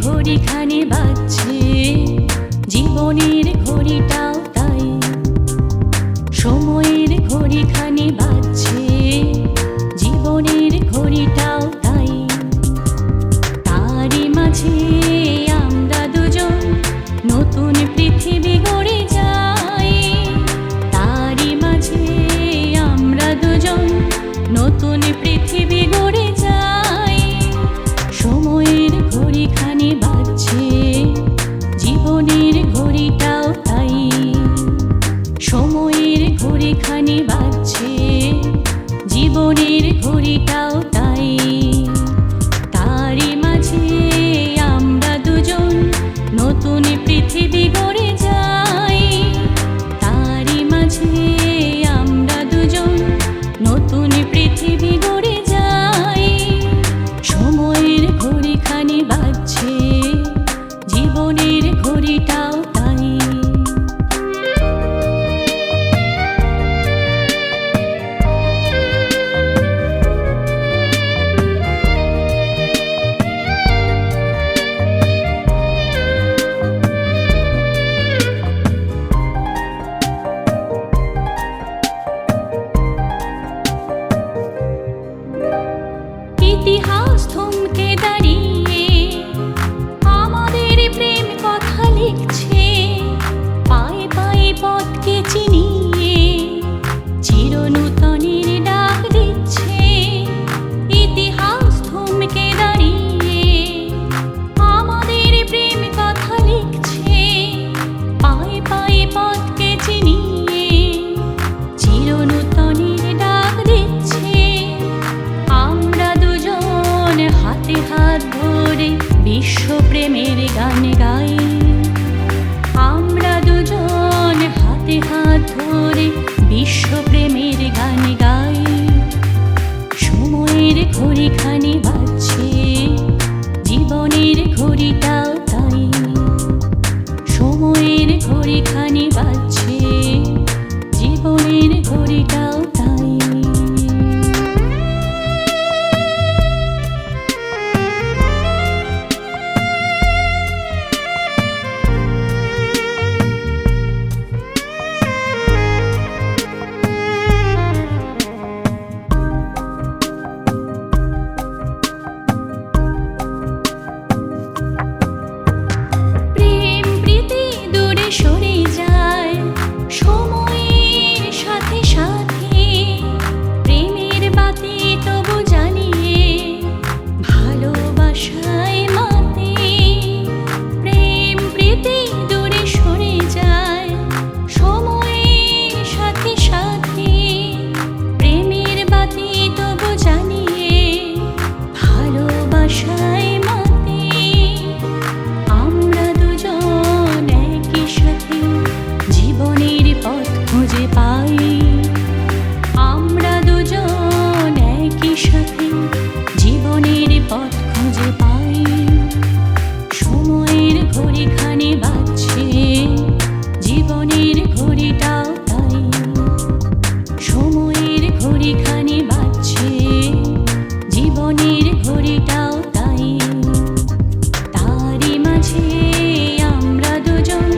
ঘড়িখানি বাজছে, জীবনের ঘড়িটাও তাই। সময়ের ঘড়িখানি বাজছে, জীবনের ঘড়িটাও তাই। তারই মাঝে আমরা দুজন নতুন পৃথিবী গড়ে যাই। তারই মাঝে আমরা দুজন নতুন পৃথিবী গড়ে যাই। সময়ের ঘড়িখানি বাজছে, জীবনের ঘড়িটাও তাই। সময়ের ঘড়িখানি বাজছে, জীবনের ঘড়িটাও তাই। তারই মাঝে আমরা দুজন নতুন পৃথিবী গড়ে যাই। তারই মাঝে আমরা দুজন নতুন পৃথিবী গড়ে যাই। সময়ের ঘড়িখানি বাজছে, জীবনের ঘড়িটাও তাই। ইতিহাস থমকে দাঁড়িয়ে আমাদের প্রেম কথা লিখছে। পায়ে পায়ে পথকে চিনিয়ে চিরনূতনের ডাক দিচ্ছে। ইতিহাস থমকে দাঁড়িয়ে আমাদের প্রেম কথা লিখছে। পায়ে পায়ে পথকে চিনিয়ে চিরনূতনের ডাক দিচ্ছে। আমরা দুজন হাতে হাত ধরে বিশ্বপ্রেমের গান গাই। আমরা দুজন হাতে হাত ধরে বিশ্বপ্রেমের গান গাই। সময়ের ঘড়িখানি বাজছে, জীবনের ঘড়িটাও তাই। সময়ের ঘড়িখানি বাজছে, জীবনের ঘড়িটাও তাই। প্রেম প্রীতি দূরে সরে যায় সময়ের সাথে সাথে। প্রেমের বাতি তবু জ্বালিয়ে ভালোবাসায় মাতে। প্রেম প্রীতি দূরে সরে যায় সময়ের সাথে সাথে। প্রেমের বাতি তবু জ্বালিয়ে ভালোবাসায় মাতে। আমরা দুজন একই সাথে জীবনের পথ খুঁজে পাই। আমরা দুজন একই সাথে জীবনের পথ খুঁজে পাই। সময়ের ঘড়িখানি বাজছে, জীবনের ঘড়িটাও তাই। সময়ের ঘড়িখানি বাজছে, জীবনের ঘড়িটাও তাই। তারই মাঝে আমরা দুজন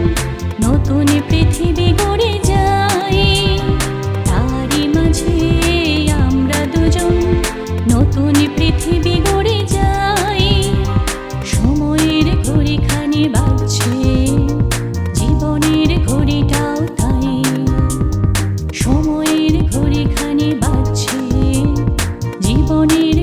নতুন পৃথিবী গড়ে যাই। তারই মাঝে আমরা দুজন নতুন পৃথিবী গড়ে যাই। সময়ের ঘড়িখানি বাজছে, জীবনের ঘড়িটাও তাই। সময়ের ঘড়িখানি বাজছে, জীবনের